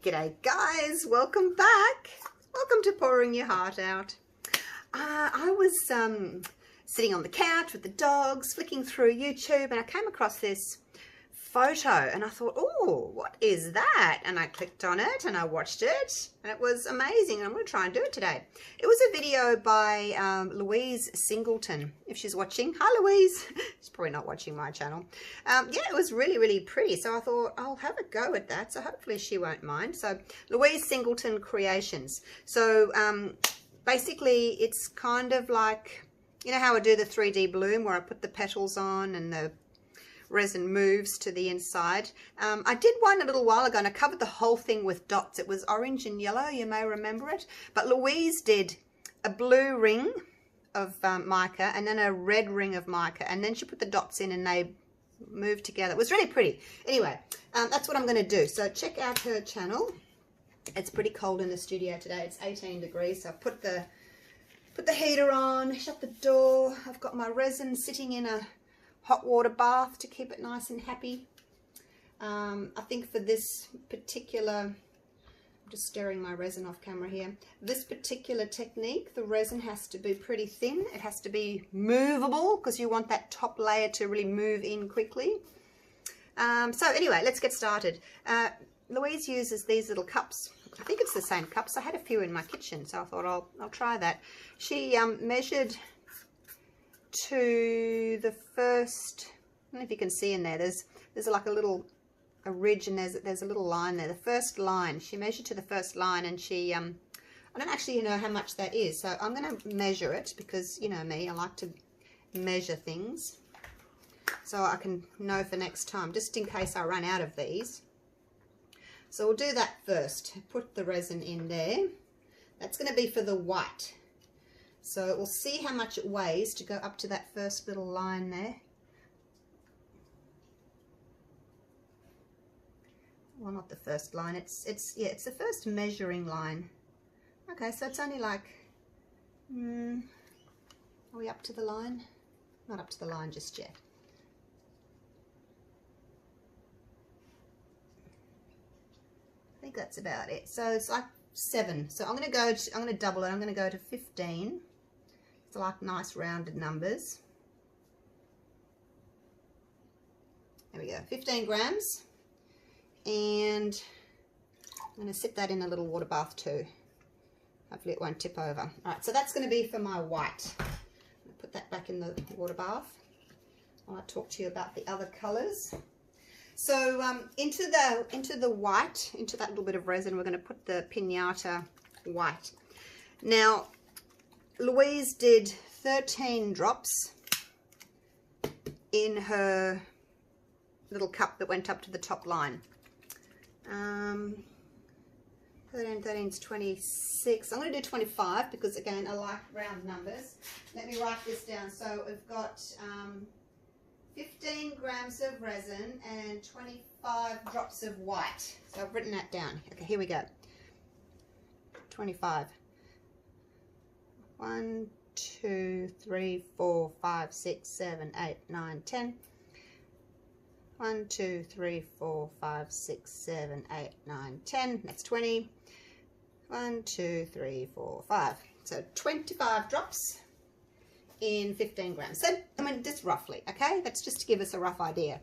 G'day guys, welcome back. Welcome to Pouring Your Heart Out. I was sitting on the couch with the dogs, flicking through YouTube, and I came across this photo and I thought, oh, what is that? And I clicked on it and I watched it and it was amazing, and I'm going to try and do it today. It was a video by Louise Singleton, if she's watching. Hi Louise. She's probably not watching my channel. Yeah, it was really pretty, so I thought I'll have a go at that, so hopefully she won't mind. So Louise Singleton Creations. So basically it's kind of like, you know how I do the 3D bloom where I put the petals on and the resin moves to the inside. I did one a little while ago and I covered the whole thing with dots. It was orange and yellow, you may remember it. But Louise did a blue ring of mica and then a red ring of mica, and then she put the dots in and they moved together. It was really pretty. Anyway, that's what I'm going to do. So check out her channel. It's pretty cold in the studio today. It's 18 degrees. So I put the heater on, shut the door. I've got my resin sitting in a hot water bath to keep it nice and happy. I think for this particular, I'm just stirring my resin off camera here, this particular technique, the resin has to be pretty thin. It has to be movable because you want that top layer to really move in quickly. So anyway, let's get started. Louise uses these little cups. I think it's the same cups. I had a few in my kitchen, so I thought I'll try that. She measured to the first, I don't know if you can see in there, there's like a ridge, and there's a little line there. The first line, she measured to the first line, and she I don't actually know how much that is, so I'm going to measure it because, you know me, I like to measure things so I can know for next time, just in case I run out of these. So we'll do that first. Put the resin in there. That's going to be for the white. So we'll see how much it weighs to go up to that first little line there. Well, not the first line. It's the first measuring line. Okay, so it's only like, are we up to the line? Not up to the line just yet. I think that's about it. So it's like 7. So I'm going to double it. I'm going to go to 15. It's like nice rounded numbers. There we go, 15 grams. And I'm going to sit that in a little water bath too. Hopefully it won't tip over. All right, so that's going to be for my white. I'll put that back in the water bath while I talk to you about the other colors. So into the white, into that little bit of resin, we're going to put the Pinata white. Now, Louise did 13 drops in her little cup that went up to the top line. 13 is 26. I'm going to do 25 because, again, I like round numbers. Let me write this down. So we've got 15 grams of resin and 25 drops of white. So I've written that down. Okay, here we go. 25. 1, 2, 3, 4, 5, 6, 7, 8, 9, 10. 1, 2, 3, 4, 5, 6, 7, 8, 9, 10. That's 20. 1, 2, 3, 4, 5. So 25 drops in 15 grams. So, I mean, just roughly, okay? That's just to give us a rough idea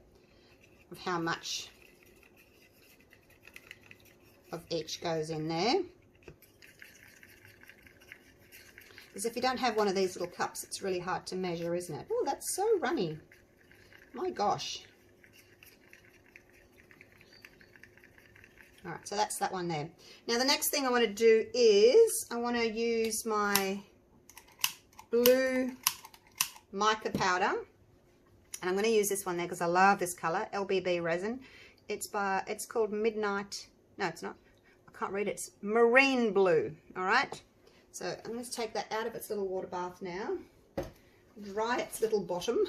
of how much of each goes in there. Because if you don't have one of these little cups, it's really hard to measure, isn't it? Oh, that's so runny. My gosh. All right, so that's that one there. Now, the next thing I want to do is I want to use my blue mica powder, and I'm going to use this one there because I love this color, LBB resin. It's called Midnight. No, it's not. I can't read it. It's Marine Blue. All right. So I'm going to take that out of its little water bath now. Dry its little bottom.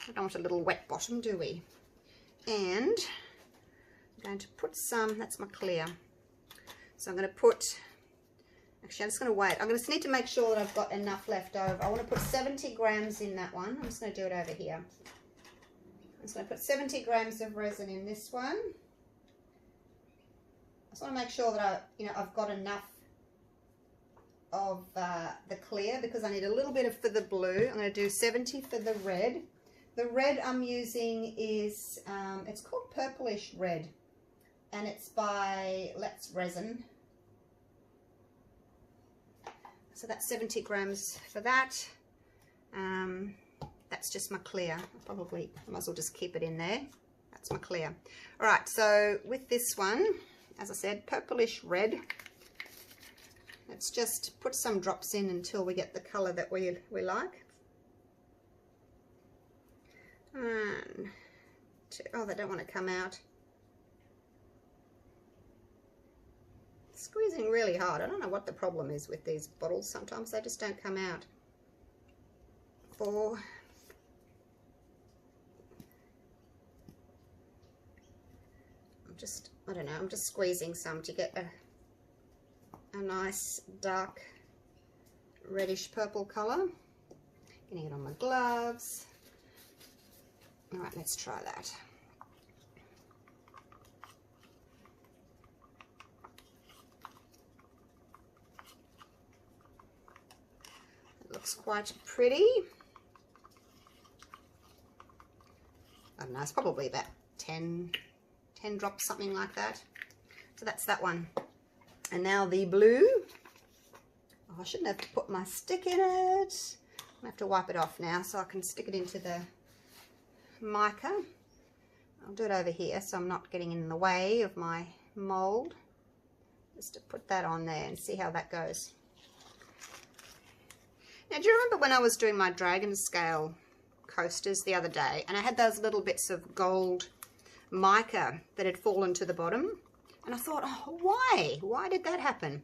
We don't want a little wet bottom, do we? And I'm going to put some. That's my clear. So I'm going to put. Actually, I'm just going to wait. I'm going to need to make sure that I've got enough left over. I want to put 70 grams in that one. I'm just going to do it over here. I'm just going to put 70 grams of resin in this one. just want to make sure that I've got enough of the clear, because I need a little bit for the blue. I'm going to do 70 for the red. The red I'm using is, it's called Purplish Red, and it's by Resin. So that's 70 grams for that. That's just my clear. I might as well just keep it in there. That's my clear. All right, so with this one, as I said, Purplish Red. Let's just put some drops in until we get the colour that we like. 1, 2, oh, they don't want to come out. Squeezing really hard. I don't know what the problem is with these bottles. Sometimes they just don't come out. 4. I don't know, I'm just squeezing some to get a nice dark reddish purple colour. Getting it on my gloves. Alright, let's try that. It looks quite pretty. I don't know, it's probably about 10 drops, something like that. So that's that one. And now the blue. Oh, I shouldn't have put my stick in it. I have to wipe it off now so I can stick it into the mica. I'll do it over here so I'm not getting in the way of my mold. Just to put that on there and see how that goes. Now, do you remember when I was doing my dragon scale coasters the other day, and I had those little bits of gold mica that had fallen to the bottom, and I thought, oh, why did that happen?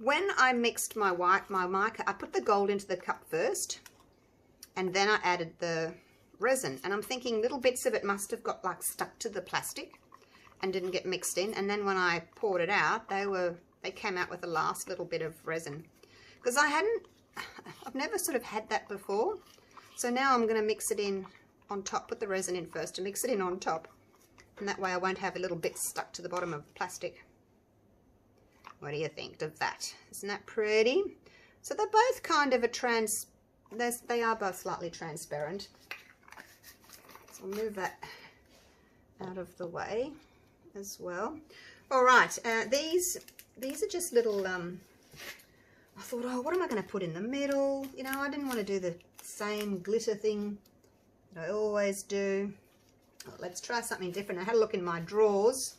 When I mixed my mica, I put the gold into the cup first, and then I added the resin, and I'm thinking little bits of it must have got like stuck to the plastic and didn't get mixed in, and then when I poured it out, they came out with the last little bit of resin, because I've never sort of had that before. So now I'm going to mix it in on top, put the resin in first and mix it in on top, and that way I won't have a little bit stuck to the bottom of plastic. What do you think of that? Isn't that pretty? So they're both kind of they are both slightly transparent. So I'll move that out of the way as well. All right, these are just little, I thought, oh, what am I going to put in the middle? You know, I didn't want to do the same glitter thing that I always do. Well, let's try something different. I had a look in my drawers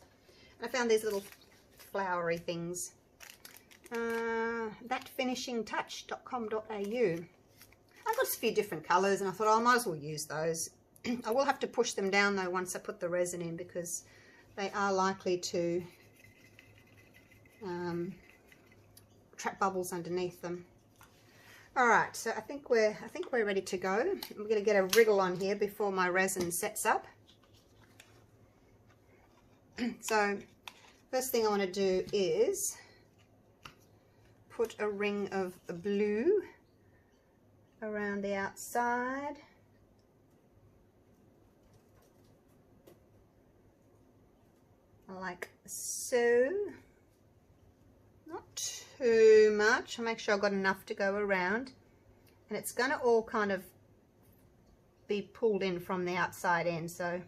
and I found these little flowery things. Thatfinishingtouch.com.au. I've got a few different colours and I thought, oh, I might as well use those. I will have to push them down though once I put the resin in, because they are likely to trap bubbles underneath them. All right, so I think we're ready to go. I'm going to get a wriggle on here before my resin sets up. So first thing I want to do is put a ring of blue around the outside. Like so. Not too much. I'll make sure I've got enough to go around. And it's going to all kind of be pulled in from the outside in. So,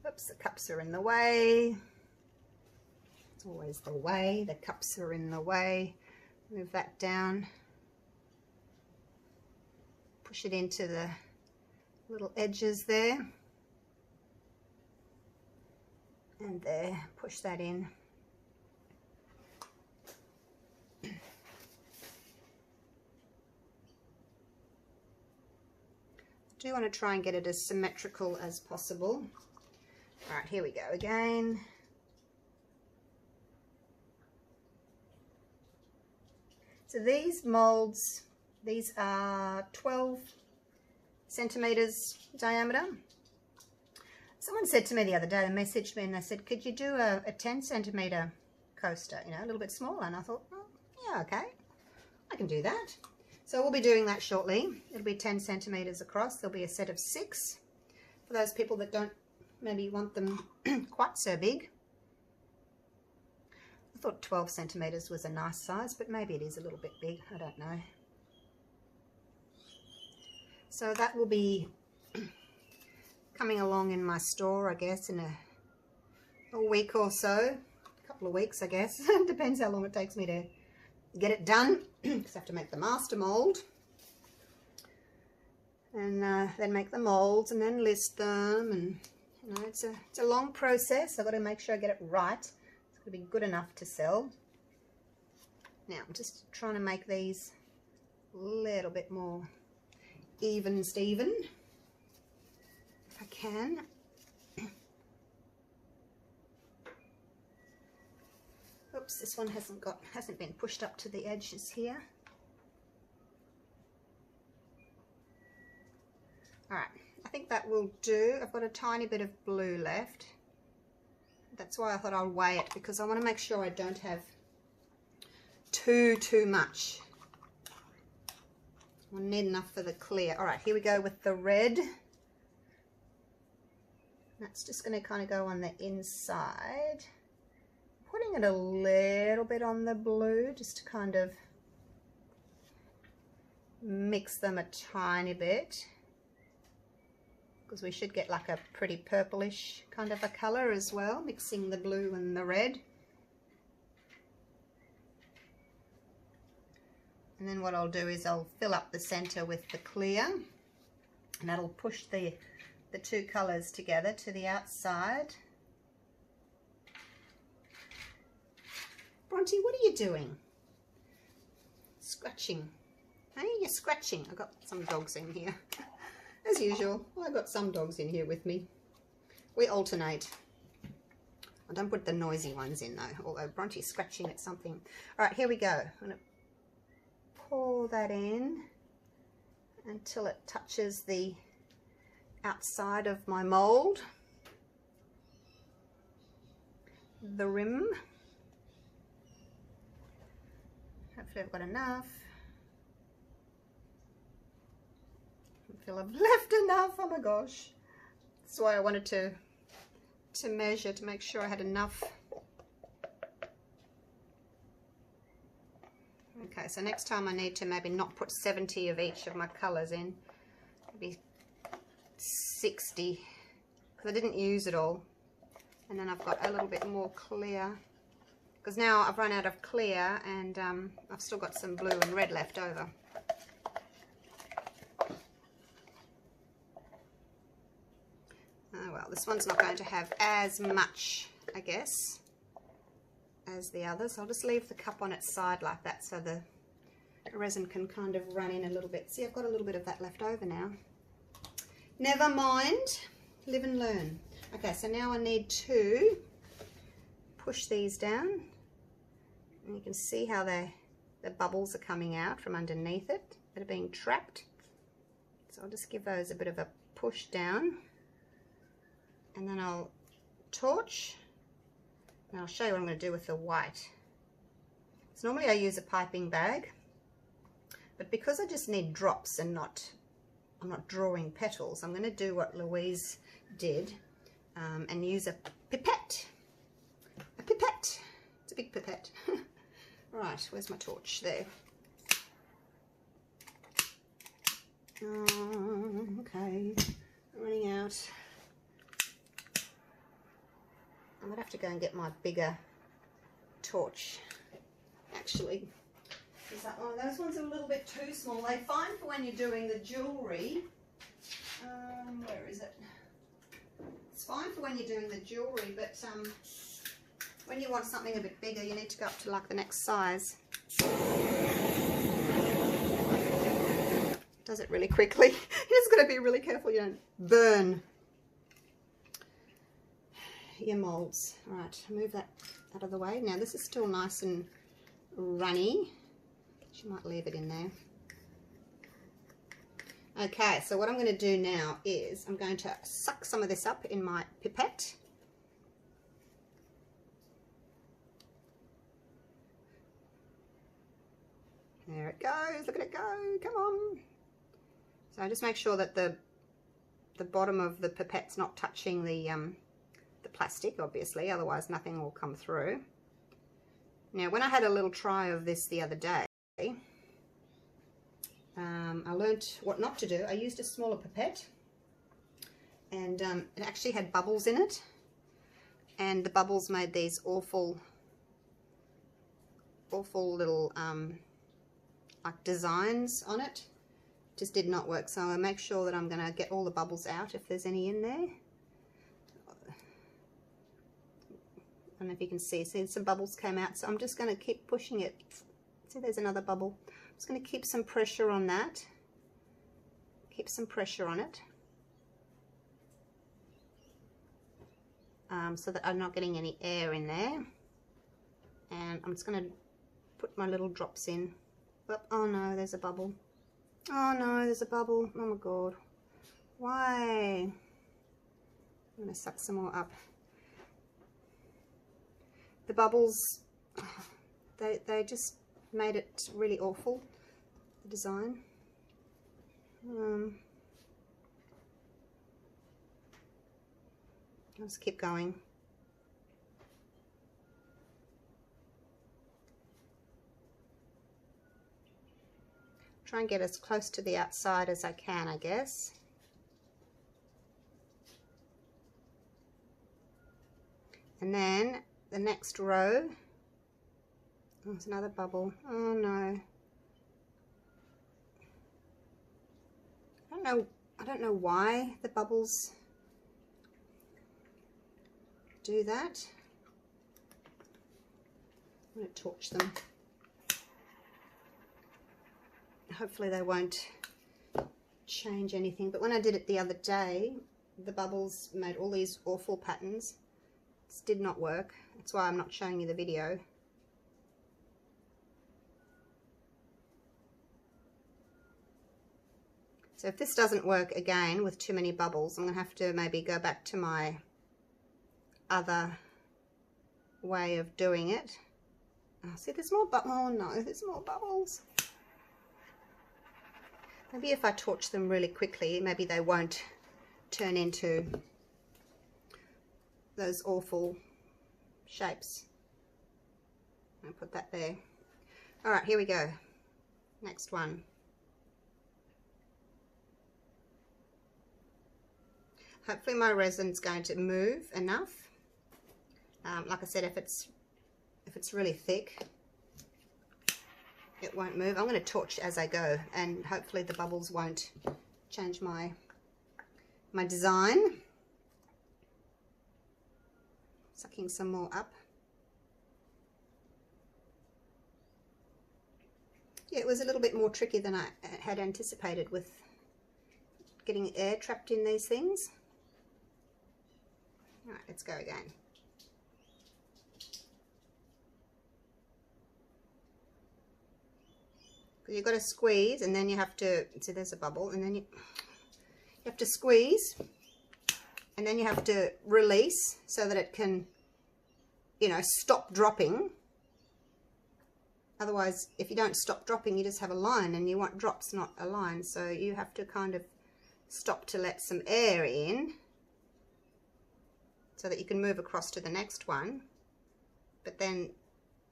oops, the cups are in the way. It's always the way. The cups are in the way. Move that down. Push it into the little edges there. And there, push that in. I do want to try and get it as symmetrical as possible. All right, here we go again. So these molds, these are 12 centimeters diameter. Someone said to me the other day, they messaged me and they said, could you do a 10 centimeter coaster, you know, a little bit smaller? And I thought, oh, yeah, okay, I can do that. So we'll be doing that shortly. It'll be 10 centimeters across. There'll be a set of 6 for those people that don't maybe want them quite so big. I thought 12 centimeters was a nice size, but maybe it is a little bit big, I don't know. So that will be coming along in my store, I guess, in a week or so, a couple of weeks, I guess. Depends how long it takes me to get it done, because I have to make the master mold, and then make the molds, and then list them, and you know, it's a long process. I've got to make sure I get it right. It's got to be good enough to sell. Now I'm just trying to make these a little bit more even Steven, if I can. Oops, this one hasn't been pushed up to the edges here. Alright, I think that will do. I've got a tiny bit of blue left. That's why I thought I'll weigh it, because I want to make sure I don't have too much. We'll need enough for the clear. Alright, here we go with the red. That's just going to kind of go on the inside. Putting it a little bit on the blue, just to kind of mix them a tiny bit, because we should get like a pretty purplish kind of a color as well, mixing the blue and the red. And then what I'll do is I'll fill up the center with the clear, and that'll push the two colors together to the outside. Bronte, what are you doing? Scratching. Hey, you're scratching. I've got some dogs in here. As usual, I've got some dogs in here with me. We alternate. I don't put the noisy ones in though, although Bronte's scratching at something. Alright, here we go. I'm going to pour that in until it touches the outside of my mold, the rim. Hopefully I've got enough. I feel I've left enough. Oh my gosh. That's why I wanted to measure to make sure I had enough. Okay, so next time I need to maybe not put 70 of each of my colours in. Maybe 60, because I didn't use it all. And then I've got a little bit more clear, because now I've run out of clear, and I've still got some blue and red left over. Oh well, this one's not going to have as much, I guess, as the others. I'll just leave the cup on its side like that, so the resin can kind of run in a little bit. See, I've got a little bit of that left over now. Never mind, live and learn. Okay, so now I need to push these down, and you can see how the bubbles are coming out from underneath it that are being trapped. So I'll just give those a bit of a push down, and then I'll torch, and I'll show you what I'm going to do with the white. So normally I use a piping bag, but because I just need drops and I'm not drawing petals, I'm going to do what Louise did and use a pipette. A pipette. It's a big pipette. Right, where's my torch? There. Okay, I'm running out. I'm gonna have to go and get my bigger torch. Actually, is that one? Those ones are a little bit too small. They're fine for when you're doing the jewellery. Where is it? It's fine for when you're doing the jewellery, but when you want something a bit bigger, you need to go up to like the next size. Does it really quickly. You just got to be really careful you don't burn your molds. All right, move that out of the way. Now this is still nice and runny. She might leave it in there. Okay, so what I'm going to do now is I'm going to suck some of this up in my pipette. There it goes. Look at it go. Come on. So just make sure that the bottom of the pipette's not touching the plastic, obviously, otherwise nothing will come through. Now, when I had a little try of this the other day, I learnt what not to do. I used a smaller pipette, and it actually had bubbles in it, and the bubbles made these awful little like designs on it. Just did not work. So I'll make sure that I'm going to get all the bubbles out if there's any in there. I don't know if you can see some bubbles came out, so I'm just going to keep pushing it. See, there's another bubble. I'm just going to keep some pressure on that. Keep some pressure on it, so that I'm not getting any air in there. And I'm just going to put my little drops in. Oh no, there's a bubble. Oh no, there's a bubble. Oh my god. Why? I'm going to suck some more up. The bubbles, they just made it really awful, the design. I'll just keep going. Try and get as close to the outside as I can, I guess. And then the next row, oh, there's another bubble. Oh no. I don't know why the bubbles do that. I'm going to torch them. Hopefully they won't change anything, but when I did it the other day, the bubbles made all these awful patterns. This did not work. That's why I'm not showing you the video. So if this doesn't work again with too many bubbles, I'm going to have to maybe go back to my other way of doing it. Oh, see, there's more bubbles. Oh no, there's more bubbles. Maybe if I torch them really quickly, maybe they won't turn into those awful shapes. I'll put that there. All right, here we go. Next one. Hopefully my resin's going to move enough. Like I said, if it's really thick, it won't move. I'm going to torch as I go, and hopefully the bubbles won't change my design. Sucking some more up. Yeah, it was a little bit more tricky than I had anticipated with getting air trapped in these things. All right, let's go again. You've got to squeeze, and then you have to, see there's a bubble, and then you have to squeeze, and then you have to release so that it can, you know, stop dropping. Otherwise, if you don't stop dropping, you just have a line, and you want drops, not a line. So you have to kind of stop to let some air in so that you can move across to the next one, but then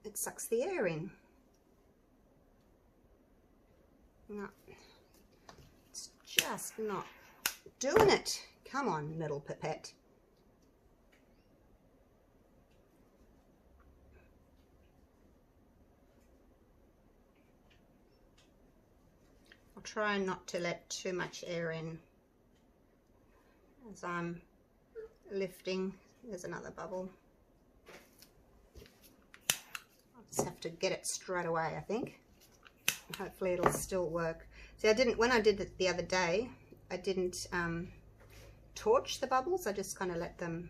it sucks the air in. No, it's just not doing it. Come on, metal pipette. I'll try not to let too much air in as I'm lifting. There's another bubble. I'll just have to get it straight away, I think. Hopefully it'll still work. See, when I did it the other day, I didn't torch the bubbles. I just kind of let them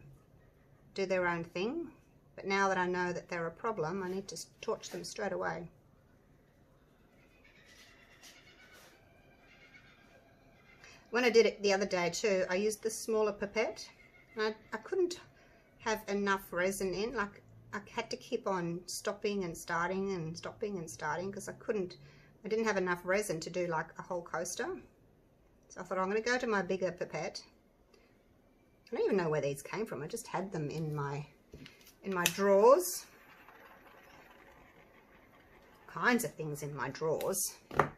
do their own thing. But now that I know that they're a problem, I need to torch them straight away. When I did it the other day too, I used the smaller pipette. I couldn't have enough resin in. Like, I had to keep on stopping and starting and stopping and starting because I didn't have enough resin to do like a whole coaster. So I thought, I'm going to go to my bigger pipette. I don't even know where these came from. I just had them in my drawers. kinds of things in my drawers. All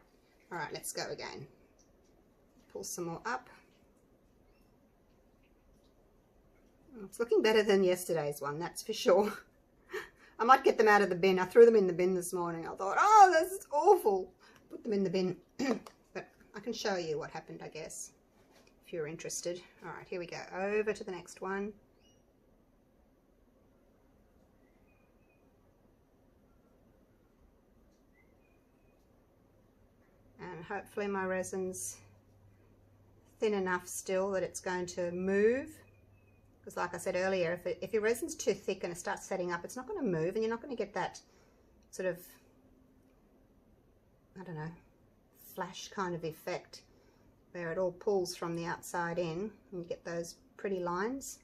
right, let's go again. Pull some more up. It's looking better than yesterday's one, that's for sure. I might get them out of the bin. I threw them in the bin this morning. I thought, oh, this is awful. Put them in the bin. But I can show you what happened, I guess, if you're interested. All right, here we go. Over to the next one. And hopefully my resin's thin enough still that it's going to move. Because like I said earlier, if your resin's too thick and it starts setting up, it's not going to move, and you're not going to get that sort of, I don't know, flash kind of effect where it all pulls from the outside in and you get those pretty lines.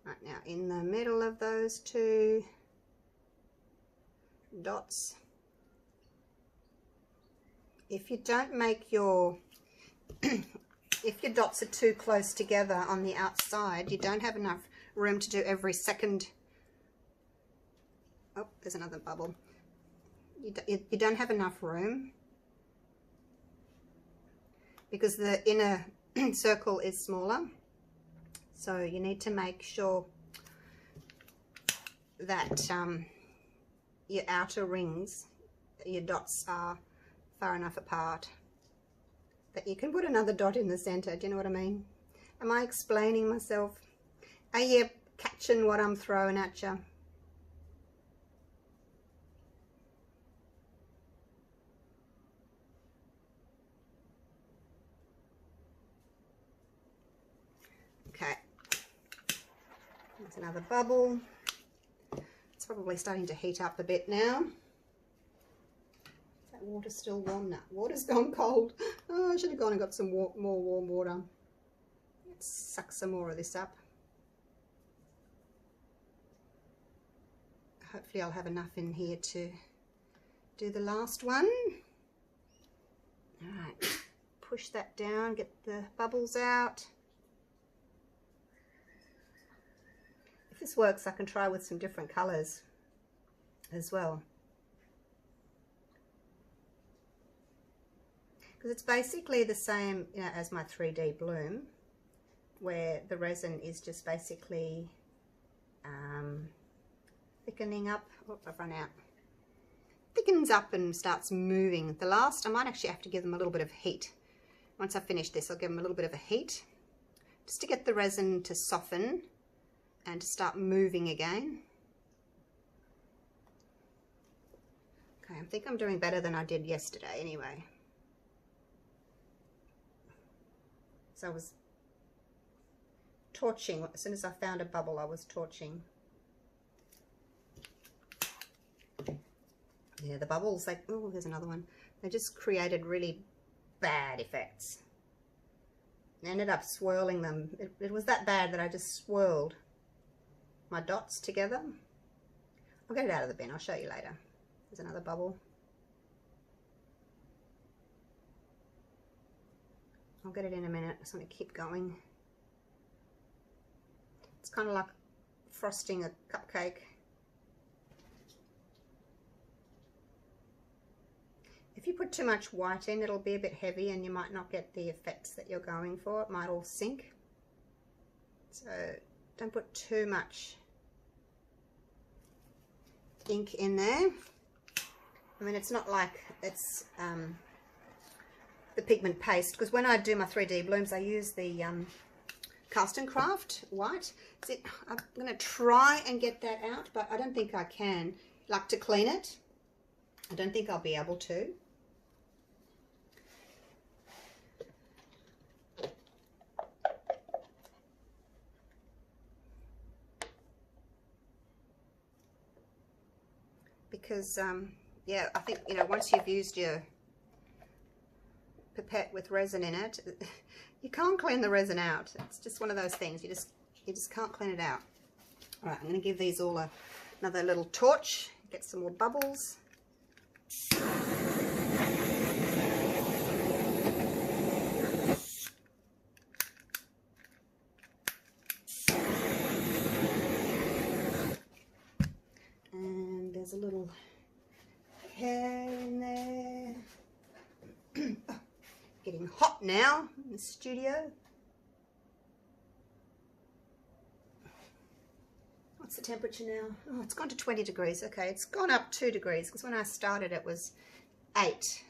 Right, now in the middle of those two dots, if you don't make your if your dots are too close together on the outside, you don't have enough room to do every second. Oh, there's another bubble. You don't have enough room because the inner circle is smaller. So you need to make sure that your outer rings, your dots are far enough apart that you can put another dot in the center. Do you know what I mean? Am I explaining myself? Are you catching what I'm throwing at you? Okay, there's another bubble. It's probably starting to heat up a bit now. Water's still warm now. Water's gone cold. Oh, I should have gone and got some more warm water. Let's suck some more of this up. Hopefully I'll have enough in here to do the last one. All right, push that down, get the bubbles out. If this works, I can try with some different colors as well. Because it's basically the same, you know, as my 3D bloom, where the resin is just basically thickening up. Oh, I've run out. Thickens up and starts moving. The last, I might actually have to give them a little bit of heat. Once I finish this, I'll give them a little bit of a heat, just to get the resin to soften and to start moving again. Okay, I think I'm doing better than I did yesterday anyway. So I was torching. As soon as I found a bubble, I was torching. Yeah, the bubbles, like, oh, there's another one. They just created really bad effects. I ended up swirling them. It was that bad that I just swirled my dots together. I'll get it out of the bin. I'll show you later. There's another bubble. I'll get it in a minute. I just want to keep going. It's kind of like frosting a cupcake. If you put too much white in, it'll be a bit heavy and you might not get the effects that you're going for. It might all sink. So don't put too much ink in there. I mean, it's not like it's the pigment paste, because when I do my 3D blooms, I use the Cast and Craft white. I'm going to try and get that out, but I don't think I can. Like, to clean it, I don't think I'll be able to. Because, yeah, I think, you know, once you've used your pipette with resin in it, you can't clean the resin out. It's just one of those things. You just can't clean it out. All right, I'm going to give these all another little torch, get some more bubbles. And there's a little hair in there. Oh, getting hot now in the studio. What's the temperature now? Oh, it's gone to 20 degrees. Okay, it's gone up 2 degrees because when I started it was 8.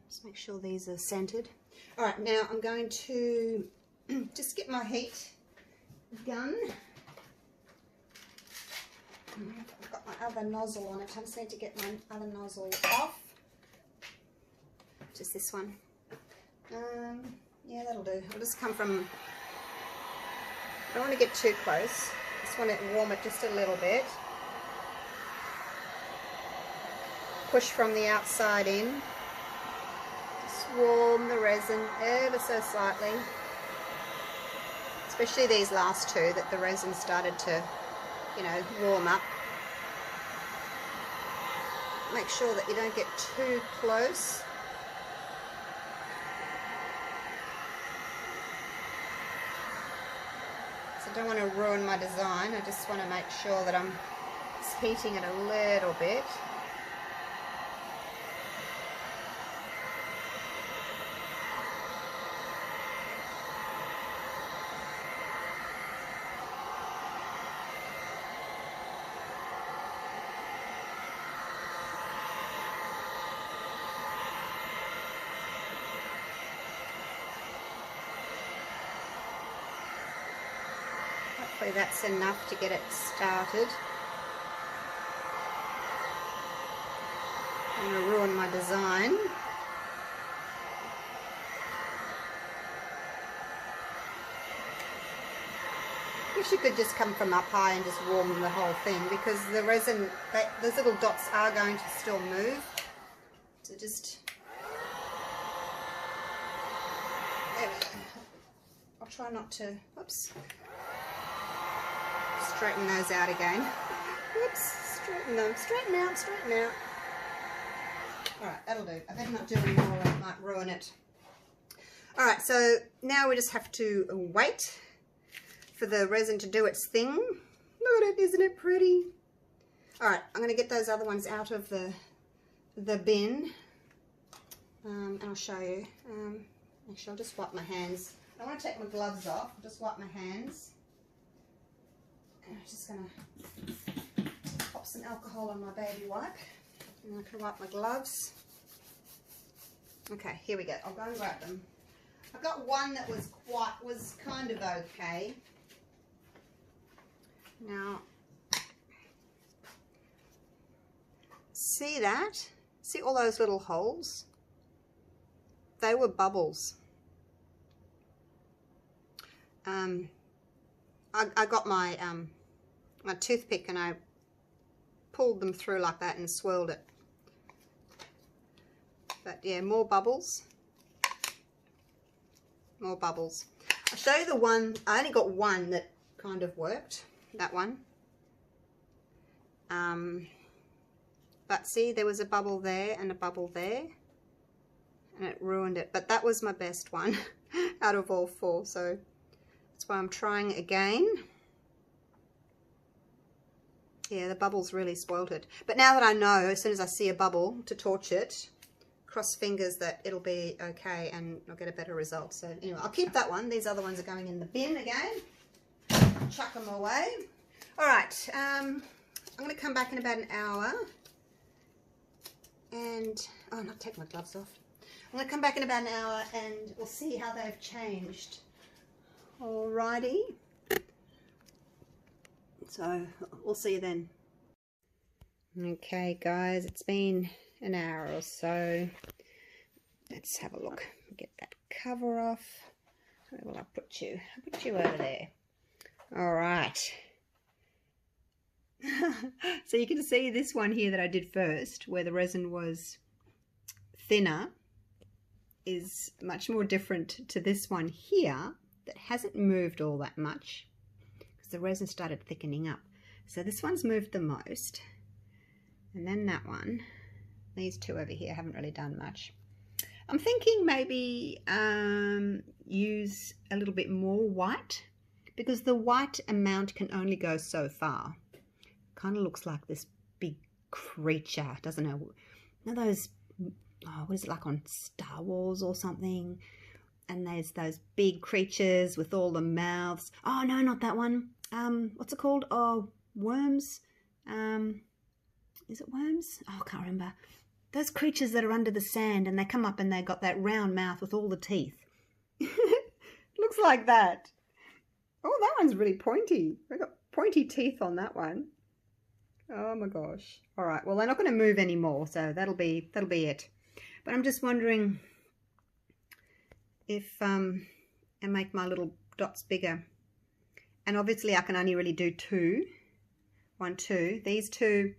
Just make sure these are centered. All right, now I'm going to just get my heat gun. I've got my other nozzle on it. I just need to get my other nozzle off. Just this one. Yeah, that'll do. I'll just come from, I don't want to get too close. I just want to warm it just a little bit. Push from the outside in. Just warm the resin ever so slightly. Especially these last two that the resin started to, you know, warm up. Make sure that you don't get too close. So I don't want to ruin my design. I just want to make sure that I'm just heating it a little bit. Hopefully that's enough to get it started. I'm going to ruin my design. I wish you could just come from up high and just warm the whole thing, because the resin, those little dots are going to still move. So just, there we go. I'll try not to, whoops. Straighten those out again. Whoops, straighten them, straighten out, straighten out. Alright, that'll do. I better not do any more, I might ruin it. Alright, so now we just have to wait for the resin to do its thing. Look at it, isn't it pretty? Alright, I'm going to get those other ones out of the bin. And I'll show you. Actually, I'll just wipe my hands. I want to take my gloves off. I'll just wipe my hands. I'm just going to pop some alcohol on my baby wipe, and I can wipe my gloves. Okay, here we go. I'll go and grab them. I got one that was kind of okay. Now, see that? See all those little holes? They were bubbles. I got my my toothpick and I pulled them through like that and swirled it. But yeah, more bubbles. More bubbles. I'll show you the one. I only got one that kind of worked. That one. But see, there was a bubble there and a bubble there, and it ruined it. But that was my best one out of all four, so that's why I'm trying again. Yeah, the bubbles really spoilt it. But now that I know, as soon as I see a bubble, to torch it, cross fingers that it'll be okay and I'll get a better result. So anyway, I'll keep that one. These other ones are going in the bin again. Chuck them away. All right, I'm going to come back in about an hour and, oh, not take my gloves off. I'm going to come back in about an hour and we'll see how they've changed. Alrighty. So we'll see you then. Okay guys, it's been an hour or so. Let's have a look. Get that cover off. Where will I put you? I'll put you over there. Alright. So you can see this one here that I did first, where the resin was thinner, is much more different to this one here that hasn't moved all that much because the resin started thickening up. So this one's moved the most, and then that one. These two over here haven't really done much. I'm thinking maybe use a little bit more white, because the white amount can only go so far. Kind of looks like this big creature, doesn't it? Now those, oh, what is it, like on Star Wars or something? And there's those big creatures with all the mouths. Oh no, not that one. What's it called? Oh, worms. Is it worms? Oh, I can't remember. Those creatures that are under the sand and they come up and they got that round mouth with all the teeth. Looks like that. Oh, that one's really pointy. I got pointy teeth on that one. Oh my gosh. All right. Well, they're not going to move anymore, so that'll be it. But I'm just wondering if I make my little dots bigger. And obviously I can only really do two. 1, 2. These two,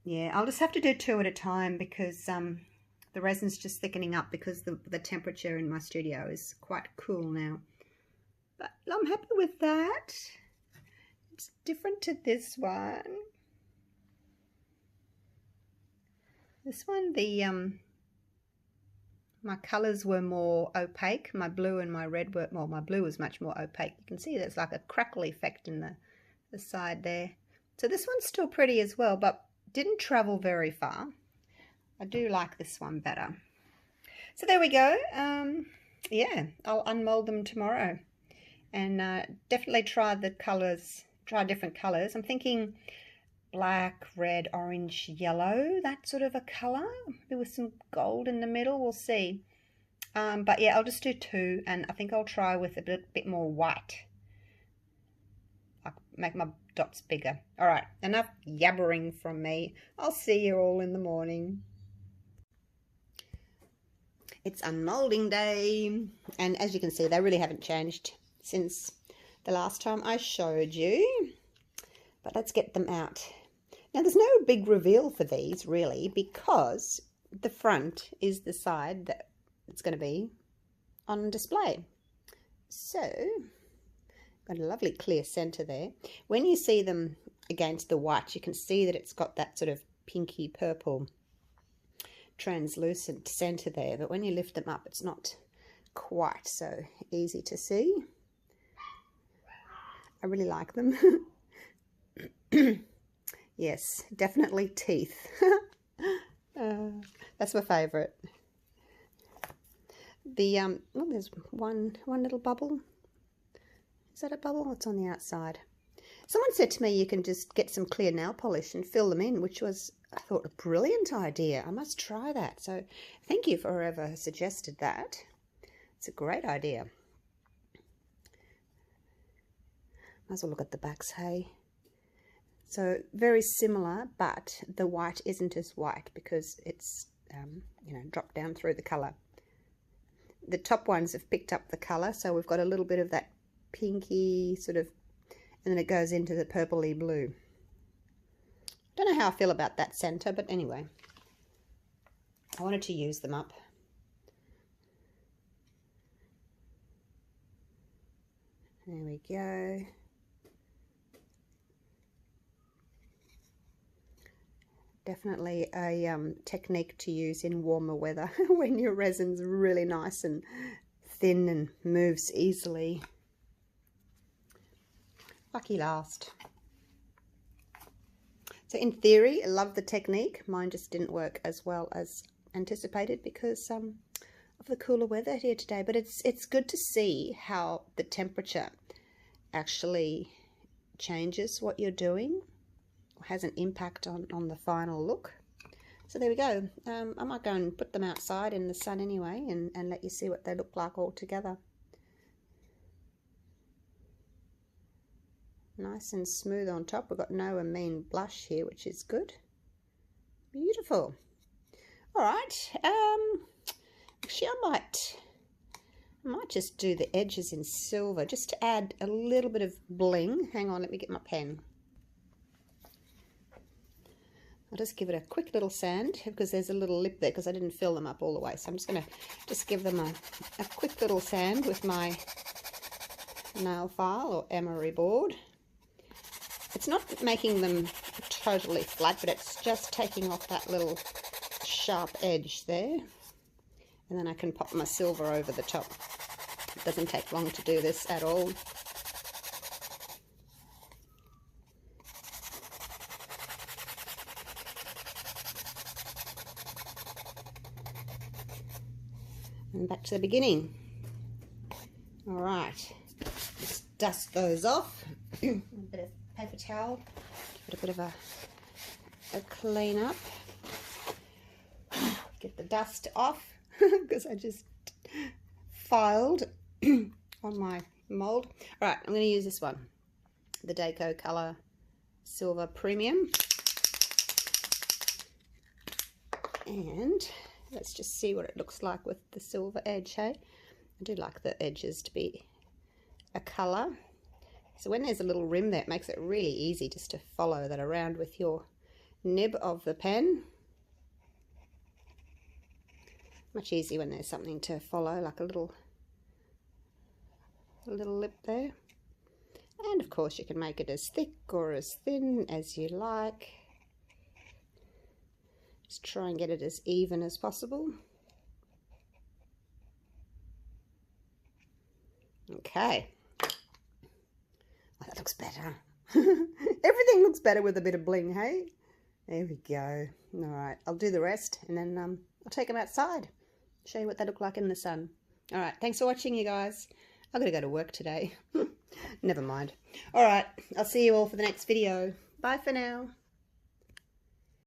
yeah, I'll just have to do 2 at a time because the resin's just thickening up because the temperature in my studio is quite cool now. But I'm happy with that. It's different to this one. This one, my colours were more opaque. My blue and my red were, well, my blue was much more opaque. You can see there's like a crackle effect in the side there. So this one's still pretty as well, but didn't travel very far. I do like this one better. So there we go. Yeah, I'll unmold them tomorrow. And definitely try the colours, try different colours. I'm thinking black, red, orange, yellow, that sort of a colour, maybe with some gold in the middle, we'll see. But yeah, I'll just do 2, and I think I'll try with a bit more white. I'll make my dots bigger. All right, enough yabbering from me. I'll see you all in the morning. It's unmolding day, and as you can see, they really haven't changed since the last time I showed you. But let's get them out. Now, there's no big reveal for these, really, because the front is the side that it's going to be on display. So, got a lovely clear centre there. When you see them against the white, you can see that it's got that sort of pinky purple translucent centre there. But when you lift them up, it's not quite so easy to see. I really like them. Yes, definitely teeth. That's my favourite. The oh, there's one little bubble. Is that a bubble? It's on the outside. Someone said to me you can just get some clear nail polish and fill them in, which was, I thought, a brilliant idea. I must try that. So thank you for whoever suggested that. It's a great idea. Might as well look at the backs, hey. So very similar, but the white isn't as white because it's, you know, dropped down through the colour. The top ones have picked up the colour, so we've got a little bit of that pinky sort of, and then it goes into the purpley blue. Don't know how I feel about that centre, but anyway, I wanted to use them up. There we go. Definitely a technique to use in warmer weather when your resin's really nice and thin and moves easily. Lucky last. So in theory, I love the technique. Mine just didn't work as well as anticipated because of the cooler weather here today. But it's good to see how the temperature actually changes what you're doing. Has an impact on the final look. So there we go. I might go and put them outside in the sun anyway and let you see what they look like all together. Nice and smooth on top. We've got no mean blush here, which is good. Beautiful. All right. Actually, I might just do the edges in silver just to add a little bit of bling. Hang on, let me get my pen. I'll just give it a quick little sand because there's a little lip there because I didn't fill them up all the way. So I'm just going to just give them a quick little sand with my nail file or emery board. It's not making them totally flat, but it's just taking off that little sharp edge there. And then I can pop my silver over the top. It doesn't take long to do this at all. And back to the beginning. All right, just dust those off. A bit of paper towel, give it a bit of a clean up. Get the dust off because I just filed on my mold. All right, I'm going to use this one, the Deco Color Silver Premium. And let's just see what it looks like with the silver edge, hey? I do like the edges to be a colour. So when there's a little rim there, it makes it really easy just to follow that around with your nib of the pen. Much easier when there's something to follow, like a little lip there. And of course you can make it as thick or as thin as you like. Just try and get it as even as possible. Okay. Oh, that looks better. Everything looks better with a bit of bling, hey? There we go. All right, I'll do the rest and then I'll take them outside. Show you what they look like in the sun. All right, thanks for watching, you guys. I've got to go to work today. Never mind. All right, I'll see you all for the next video. Bye for now.